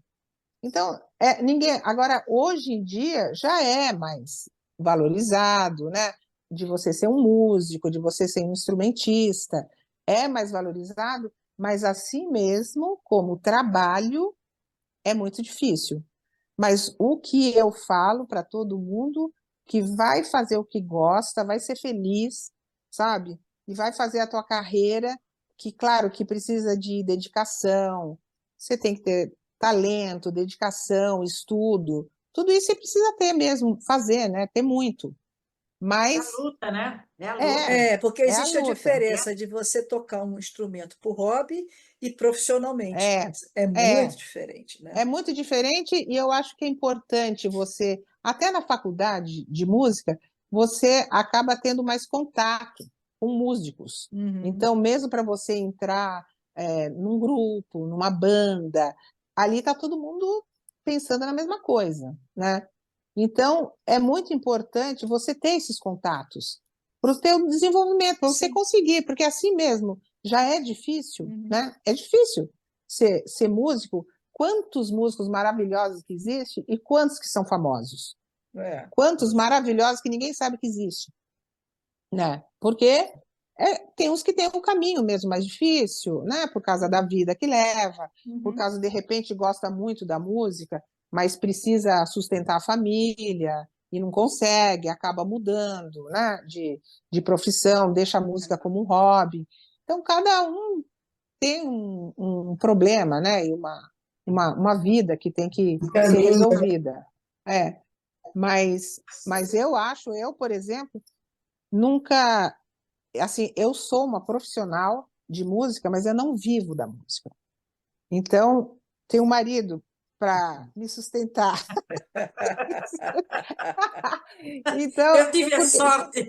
Então, ninguém. Agora, hoje em dia, já é mais valorizado, né? De você ser um músico, de você ser um instrumentista, é mais valorizado, mas assim mesmo, como trabalho, é muito difícil. Mas o que eu falo para todo mundo que vai fazer o que gosta, vai ser feliz, sabe? E vai fazer a tua carreira, que claro que precisa de dedicação, você tem que ter talento, dedicação, estudo, tudo isso você precisa ter mesmo, fazer, né? Ter muito. É a Mas luta, né? É a é, luta. É, porque é a existe a luta. diferença de você tocar um instrumento por hobby e profissionalmente. É, É muito é. diferente, né? É muito diferente e eu acho que é importante você, até na faculdade de música, você acaba tendo mais contato com músicos. Uhum. Então, mesmo para você entrar num grupo, numa banda, ali está todo mundo pensando na mesma coisa, né? Então, é muito importante você ter esses contatos para o teu desenvolvimento, para você Sim. conseguir, porque assim mesmo já é difícil, Uhum. né? É difícil ser músico. Quantos músicos maravilhosos que existem e quantos que são famosos? É. Quantos maravilhosos que ninguém sabe que existe, né? Porque tem uns que têm um caminho mesmo mais difícil, né? Por causa da vida que leva, por Uhum. causa de repente gosta muito da música, mas precisa sustentar a família e não consegue, acaba mudando, né? De profissão, deixa a música como um hobby. Então cada um tem um problema, né? E uma vida que tem que ser Caminho. resolvida. É. Mas eu, por exemplo, nunca, assim, eu sou uma profissional de música, mas eu não vivo da música. Então, tenho um marido para me sustentar. Então, Eu tive a porque sorte.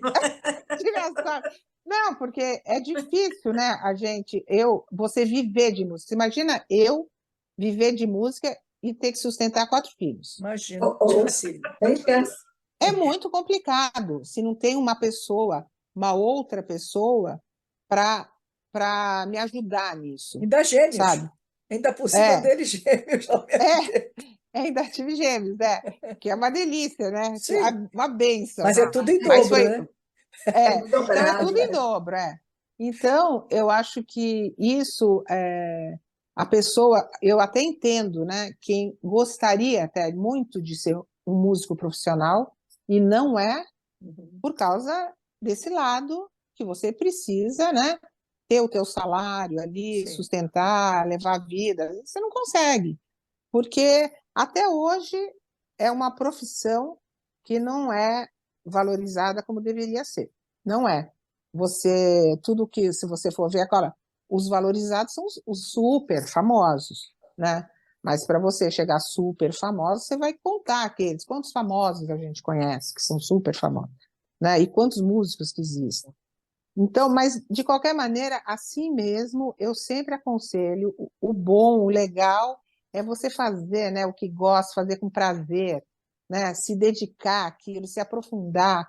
tive a sorte. Não, porque é difícil, né? Você viver de música. Você imagina eu viver de música e ter que sustentar 4 filhos. Imagina, Oh, difícil. tem chance. É muito complicado se não tem uma outra pessoa para me ajudar nisso, Ainda gêmeos. sabe? Ainda por cima É, deles, gêmeos ao mesmo é, tempo. ainda tive gêmeos, que é uma delícia, né? Sim, Uma bênção. mas é tudo em Mas dobro, foi, né? Tudo então é dobrado. tudo em dobro, Então, eu acho que isso, a pessoa, eu até entendo, né? Quem gostaria até muito de ser um músico profissional e não é, Uhum. por causa desse lado que você precisa, né? Ter o teu salário ali, Sim. sustentar, levar a vida. Você não consegue, porque até hoje é uma profissão que não é valorizada como deveria ser. Não é. Tudo que, se você for ver agora, os valorizados são os super famosos, né? Mas para você chegar super famoso, você vai contar quantos famosos a gente conhece que são super famosos, né? E quantos músicos que existem. Então, mas de qualquer maneira, assim mesmo, eu sempre aconselho o bom, o legal é você fazer, né, o que gosta, fazer com prazer, né, se dedicar àquilo, se aprofundar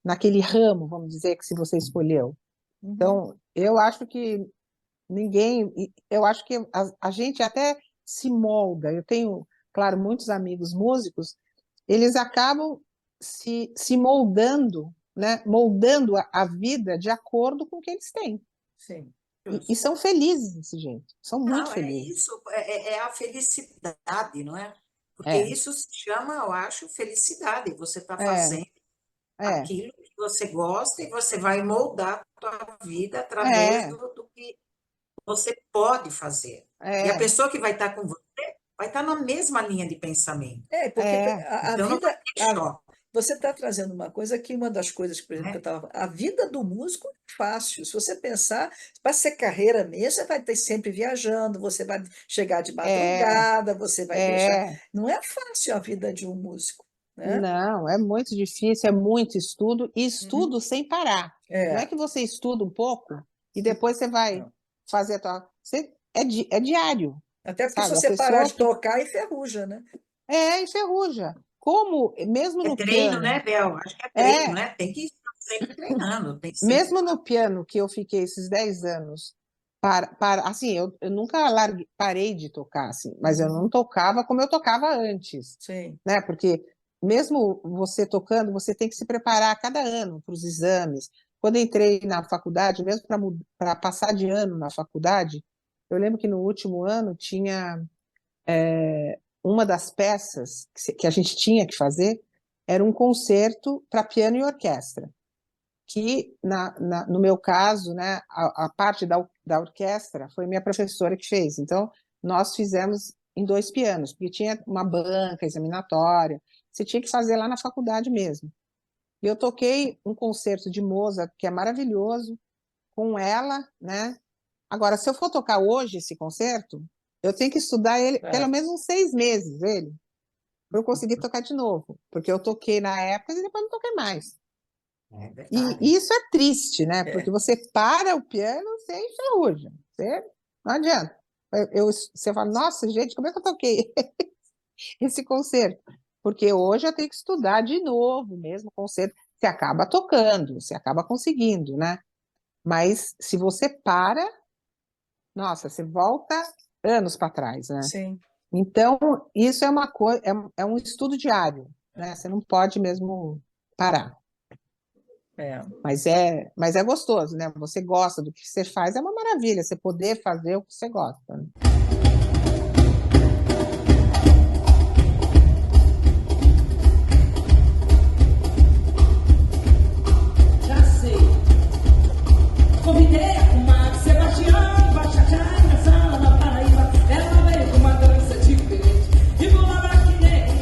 naquele ramo, vamos dizer, que se você escolheu. Uhum. Então, eu acho que eu acho que a gente até se molda. Eu tenho, claro, muitos amigos músicos, eles acabam se moldando, né? Moldando a vida de acordo com o que eles têm. Sim. E são felizes desse jeito, são muito Não, é felizes. isso, é a felicidade, não é? Porque É, isso se chama, eu acho, felicidade. Você está é, fazendo é, aquilo que você gosta e você vai moldar a tua vida através é, do que você pode fazer. E a é, pessoa que vai estar com você vai estar na mesma linha de pensamento. É, porque é, a Então não vai vida. ter choque, Você está trazendo uma coisa que uma das coisas, por exemplo, que eu né? estava. A vida do músico é fácil. Se você pensar, para ser carreira mesmo, você vai ter sempre viajando, você vai chegar de é, madrugada, você vai deixar. é. Não é fácil a vida de um músico, né? Não, é muito difícil, é muito estudo, e Uhum. estudo sem parar. Não é É. que você estuda um pouco e E- depois você vai não. fazer a tua. É diário, Até porque se sabe? A você parar pessoa de tocar, enferruja, né? enferruja. Como, mesmo É no treino, piano, né, Bel? Acho que é treino, é, né? Tem que estar sempre treinando, tem que sempre. mesmo no piano que eu fiquei esses 10 anos, assim, eu nunca parei de tocar, assim, mas eu Uhum. não tocava como eu tocava antes, Sim. né? Porque mesmo você tocando, você tem que se preparar a cada ano para os exames. Quando eu entrei na faculdade, mesmo para passar de ano na faculdade, eu lembro que no último ano tinha uma das peças que a gente tinha que fazer era um concerto para piano e orquestra que, no meu caso, né, a parte da orquestra foi minha professora que fez. Então, nós fizemos em 2 pianos, porque tinha uma banca examinatória, você tinha que fazer lá na faculdade mesmo. E eu toquei um concerto de Mozart, que é maravilhoso, com ela, né? Agora, se eu for tocar hoje esse concerto, eu tenho que estudar ele pelo Claro. menos uns 6 meses, para eu conseguir tocar de novo, porque eu toquei na época e depois não toquei mais. É E verdade. isso é triste, né? Porque É. você para o piano, você enferruja. Não adianta. Você fala, nossa, gente, como é que eu toquei esse concerto? Porque hoje eu tenho que estudar de novo mesmo o concerto. Você acaba tocando, você acaba conseguindo, né? Mas se você para, nossa, você volta anos para trás, né? Sim. Então, isso é uma coisa, é um estudo diário, né? Você não pode mesmo parar. É. Mas é gostoso, né? Você gosta do que você faz, é uma maravilha você poder fazer o que você gosta, né? Já sei. Convidei a comadre Sebastião pra chatear na sala na Paraíba. Ela veio com uma dança diferente. E vou lá que nem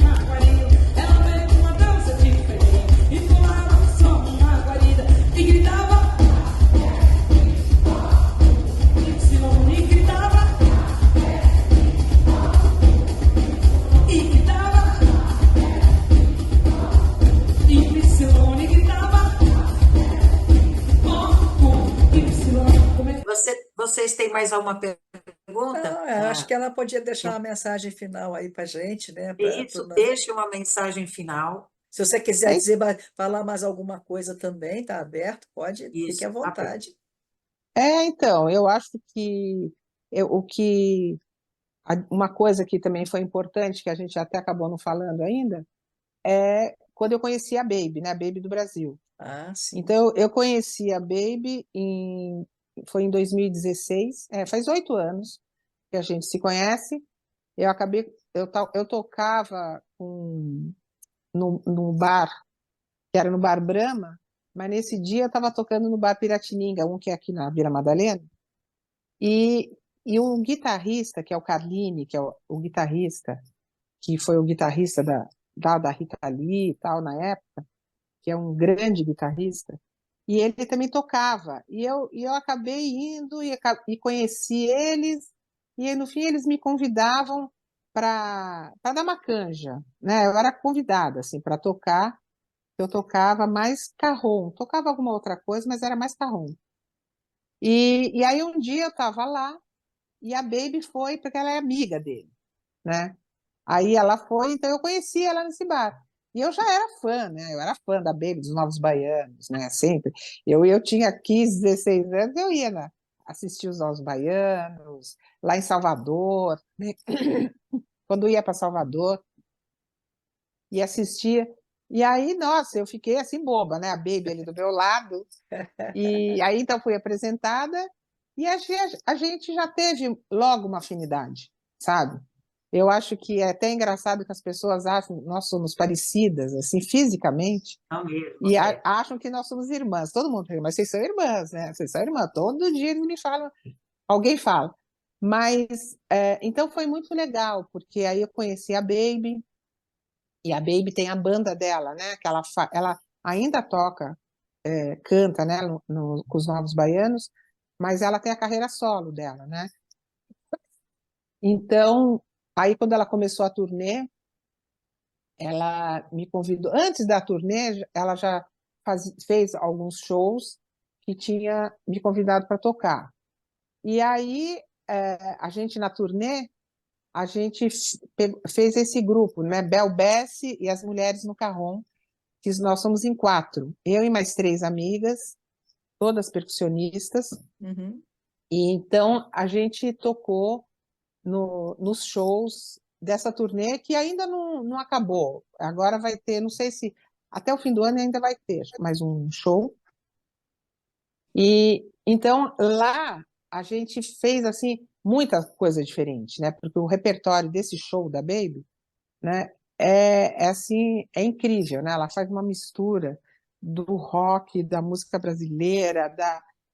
Vocês têm mais alguma pergunta? Não, eu acho que ela podia deixar uma mensagem final aí para a gente, né? Isso, deixe uma mensagem final. Se você quiser É, dizer, falar mais alguma coisa também, está aberto, pode, fique à Isso, tá bem. vontade. então, eu acho que o que uma coisa que também foi importante, que a gente até acabou não falando ainda, é quando eu conheci a Baby, né? A Baby do Brasil. Ah, sim. Então, eu conheci a Baby foi em 2016, faz 8 anos que a gente se conhece. Eu tocava no bar, que era no Bar Brahma, mas nesse dia eu estava tocando no Bar Piratininga, um que é aqui na Vila Madalena, e, e o guitarrista, que é o Carlini, que é o guitarrista, que foi o guitarrista da Rita Lee e tal na época, que é um grande guitarrista, e ele também tocava. E eu acabei indo e conheci eles, e aí, no fim eles me convidavam para dar uma canja, né? Eu era convidada assim para tocar. Eu tocava mais carrom, tocava alguma outra coisa, mas era mais carrom. E aí um dia eu estava lá e a Baby foi porque ela é amiga dele, né? Aí ela foi, então eu conheci ela nesse bar. E eu já era fã, né? Eu era fã da Baby, dos Novos Baianos, né? Sempre. Eu tinha 15, 16 anos, eu ia assistir os Novos Baianos, lá em Salvador, né? Quando eu ia para Salvador, e assistia. E aí, nossa, eu fiquei assim boba, né? A Baby ali do meu lado. E aí, então, fui apresentada e a gente já teve logo uma afinidade, sabe? Eu acho que é até engraçado que as pessoas acham que nós somos parecidas, assim, fisicamente, Não mesmo, e é. acham que nós somos irmãs. Todo mundo fala, mas vocês são irmãs, né? Vocês são irmãs. Todo dia eles me falam, alguém fala. Mas, então foi muito legal, porque aí eu conheci a Baby, e a Baby tem a banda dela, né? Que ela ainda toca, canta, né? Com os Novos Baianos, mas ela tem a carreira solo dela, né? Então, aí quando ela começou a turnê, ela me convidou. Antes da turnê, ela já fez alguns shows que tinha me convidado para tocar. E aí, a gente na turnê, a gente fez esse grupo, né? Bel Bessie e as Mulheres no Carrom, que nós somos em 4. Eu e mais 3 amigas, todas percussionistas. Uhum. E então a gente tocou nos shows dessa turnê que ainda não acabou. Agora vai ter, não sei se até o fim do ano ainda vai ter mais um show. E então lá a gente fez assim muita coisa diferente, né? Porque o repertório desse show da Baby, né, assim, é incrível, né? Ela faz uma mistura do rock, da música brasileira,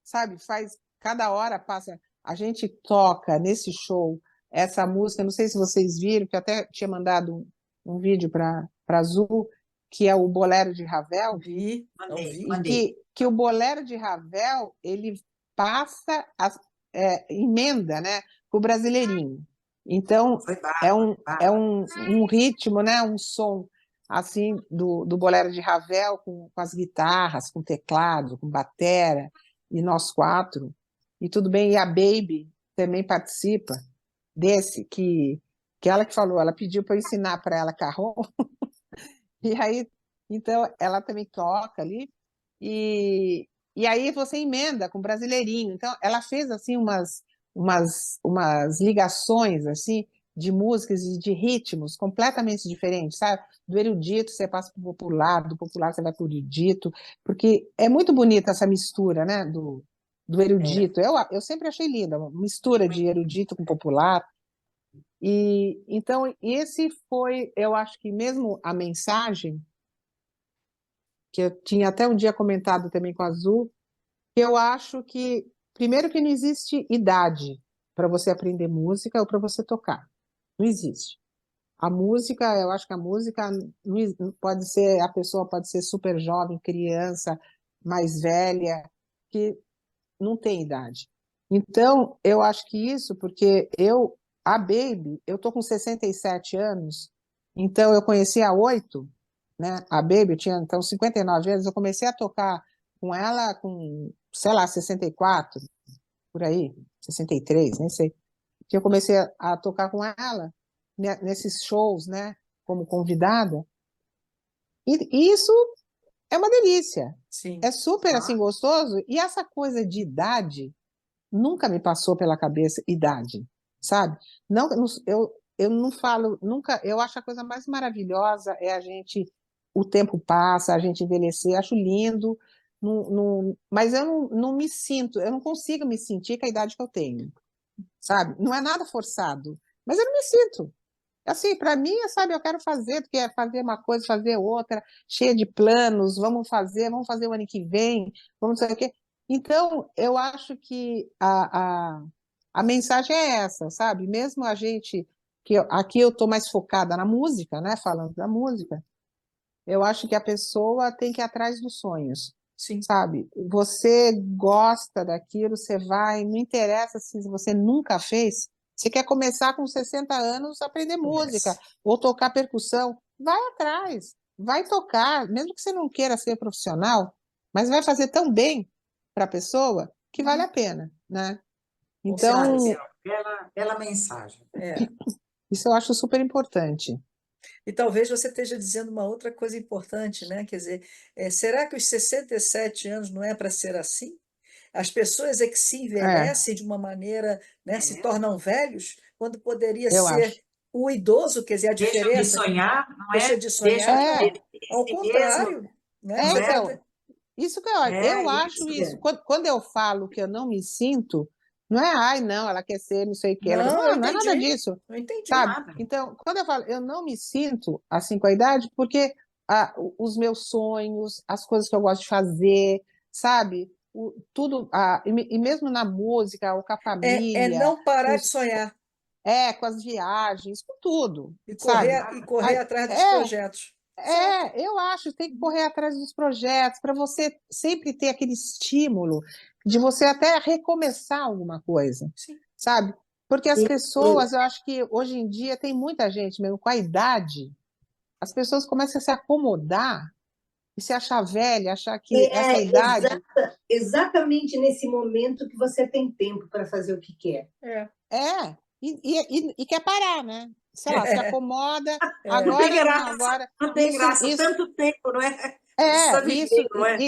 sabe, faz cada hora passa, a gente toca nesse show essa música, não sei se vocês viram, que eu até tinha mandado um vídeo para Azul, que é o Bolero de Ravel, Mandei, e mandei. que o Bolero de Ravel ele passa, emenda, né, com o Brasileirinho. Então, Foi é bárbaro, um, é bárbaro. um ritmo, né, um som assim do Bolero de Ravel com as guitarras, com teclado, com batera, e nós 4. E tudo bem, e a Baby também participa desse, que ela que falou, ela pediu para eu ensinar para ela carrom, e aí, então, ela também toca ali, e aí você emenda com Brasileirinho. Então, ela fez assim umas ligações assim de músicas e de ritmos completamente diferentes, sabe? Do erudito você passa para o popular, do popular você vai para o erudito, porque é muito bonita essa mistura, né? Do É. erudito. Eu sempre achei linda, uma mistura de erudito com popular. E então esse foi, eu acho que mesmo a mensagem que eu tinha até um dia comentado também com a Azul, que eu acho que, primeiro, que não existe idade para você aprender música ou para você tocar. Não existe. A música, eu acho que a música pode ser, a pessoa pode ser super jovem, criança, mais velha, que não tem idade. Então, eu acho que isso, porque a Baby, eu tô com 67 anos, então eu conheci há 8, né? A Baby, eu tinha então 59 anos, eu comecei a tocar com ela com, sei lá, 64, por aí. 63, nem sei, que eu comecei a tocar com ela nesses shows, né, como convidada, e isso é uma delícia, Sim. é super assim Ah, gostoso, e essa coisa de idade nunca me passou pela cabeça, idade, sabe? Não, eu não falo, nunca, eu acho a coisa mais maravilhosa é a gente, o tempo passa, a gente envelhecer, acho lindo, mas eu não me sinto, eu não consigo me sentir com a idade que eu tenho, sabe? Não é nada forçado, mas eu não me sinto. Assim, para mim, sabe, eu quero fazer, porque é fazer uma coisa, fazer outra, cheia de planos, vamos fazer o ano que vem, vamos fazer o quê. Então, eu acho que a mensagem é essa, sabe? Mesmo a gente, aqui eu estou mais focada na música, né? Falando da música, eu acho que a pessoa tem que ir atrás dos sonhos, Sim. sabe? Você gosta daquilo, você vai, não interessa se você nunca fez. Você quer começar com 60 anos a aprender música Comece. ou tocar percussão, vai atrás, vai tocar, mesmo que você não queira ser profissional, mas vai fazer tão bem para a pessoa que vale a pena, né? Com ah, Então, certeza. Bel, bela mensagem. É. isso eu acho super importante. E talvez você esteja dizendo uma outra coisa importante, né? Quer dizer, será que os 67 anos não é para ser assim? As pessoas é que se É, envelhecem de uma maneira, né, se É. tornam velhos, quando poderia eu ser acho. o idoso, quer dizer, a Deixam de diferença, sonhar, não deixa é? de Deixam sonhar, de É, não. acreditar em Ao si mesmo, contrário, né? não Você é? então, isso que eu É acho isso. isso. Quando eu falo que eu não me sinto, não é, ai, não, ela quer ser não sei o que. não, eu Não é nada entendi, disso, eu entendi. sabe? Nada. Então, quando eu falo, eu não me sinto assim com a idade, porque os meus sonhos, as coisas que eu gosto de fazer, sabe? Tudo, e mesmo na música, ou com a É família, não parar de os, sonhar com as viagens, com tudo, sabe? e correr atrás dos É, projetos. Certo. eu acho que tem que correr atrás dos projetos para você sempre ter aquele estímulo de você até recomeçar alguma coisa, Sim. sabe? Porque as E, pessoas, eu acho que hoje em dia tem muita gente mesmo com a idade, as pessoas começam a se acomodar e se achar velha, achar que essa é idade exatamente nesse momento que você tem tempo para fazer o que quer. É. e quer parar, né? Sei lá, se acomoda, Não tem agora não, graça, agora não tem isso, graça. isso Tanto tempo, não é? Precisa Isso, viver, não é?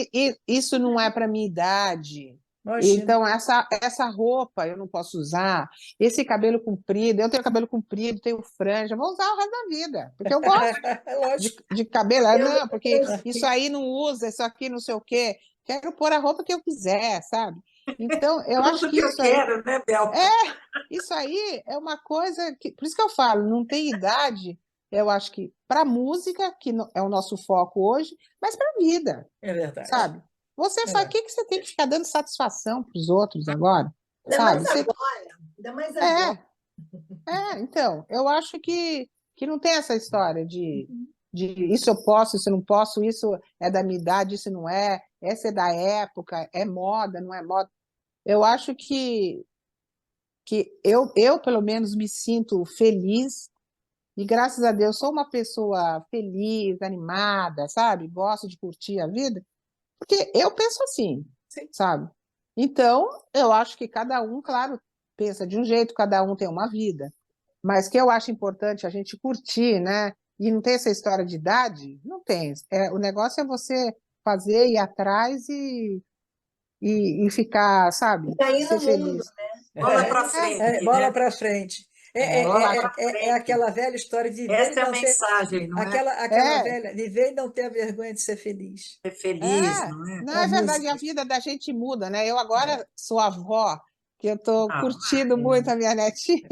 isso não é para minha idade. Imagina. Então, essa roupa eu não posso usar. Esse cabelo comprido, eu tenho cabelo comprido, tenho franja, vou usar o resto da vida, porque eu gosto É lógico. de cabelo. Eu, Não, porque eu, isso aí não usa, isso aqui não sei o quê. Quero pôr a roupa que eu quiser, sabe? Então, eu acho Tudo que que eu quero, né, Bel? isso aí é uma coisa que, por isso que eu falo, não tem idade, eu acho que para música, que é o nosso foco hoje, mas para a vida, É verdade. sabe? Você faz, o É. que que você tem que ficar dando satisfação para os outros agora, ainda sabe? mais agora, ainda mais agora. É, então, eu acho que não tem essa história de isso eu posso, isso eu não posso, isso é da minha idade, isso não é, essa é da época, é moda, não é moda. Eu acho que eu, pelo menos, me sinto feliz e, graças a Deus, sou uma pessoa feliz, animada, sabe? Gosto de curtir a vida, porque eu penso assim, Sim. sabe? Então, eu acho que cada um, claro, pensa de um jeito, cada um tem uma vida, mas que eu acho importante a gente curtir, né? E não tem essa história de idade? Não tem. O negócio é você fazer, ir atrás e ficar, sabe? E aí Ser no mundo, feliz. Bola para É, frente, Bola né? para frente. Bola para É frente. aquela velha história, viver e Essa é a não ter. mensagem, não é? Aquela é, velha, viver e não ter a vergonha de ser feliz. Ser feliz, não é? não A é verdade, a música. vida da gente muda, né? Eu agora É. sou avó, que eu estou Ah, curtindo muito a minha netinha.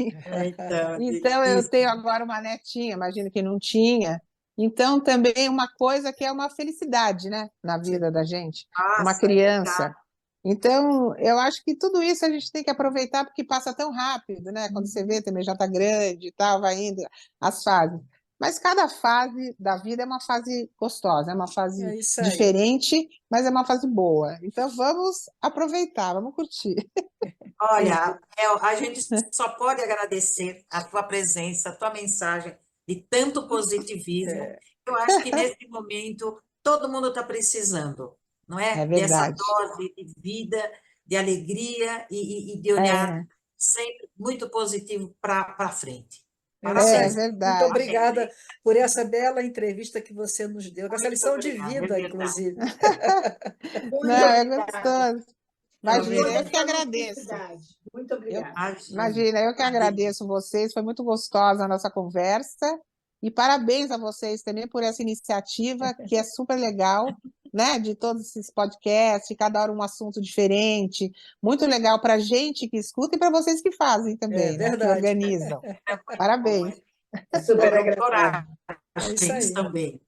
então, Então eu delícia. tenho agora uma netinha, imagino que não tinha. Então também uma coisa que é uma felicidade, né, na Sim. vida da gente, uma Nossa, é criança. verdade. Então eu acho que tudo isso a gente tem que aproveitar porque passa tão rápido, né? Quando você vê também já está grande e tal, vai indo as fases. Mas cada fase da vida é uma fase gostosa, é uma fase É isso aí. diferente, mas é uma fase boa. Então vamos aproveitar, vamos curtir. Olha, El, a gente só pode agradecer a tua presença, a tua mensagem de tanto positivismo. É, Eu acho que nesse momento todo mundo está precisando, não É é? Dessa verdade. dose de vida, de alegria e de olhar É, sempre muito positivo para frente. É isso é aí. Parabéns. Muito verdade. obrigada por essa bela entrevista que você nos deu, essa Muito lição de obrigada, é vida, verdade. inclusive. Muito Não, é obrigada. gostoso. Com Imagina, toda eu a que sua agradeço. lucidez. Muito Eu, obrigada. Imagina. imagina, eu que Adeus. agradeço vocês, foi muito gostosa a nossa conversa. E parabéns a vocês também por essa iniciativa, que é super legal, né? De todos esses podcasts, cada hora um assunto diferente. Muito legal para a gente que escuta e para vocês que fazem É também, né? Que verdade. organizam. É muito bom, Parabéns. É super é agradável. coragem É isso aí. também.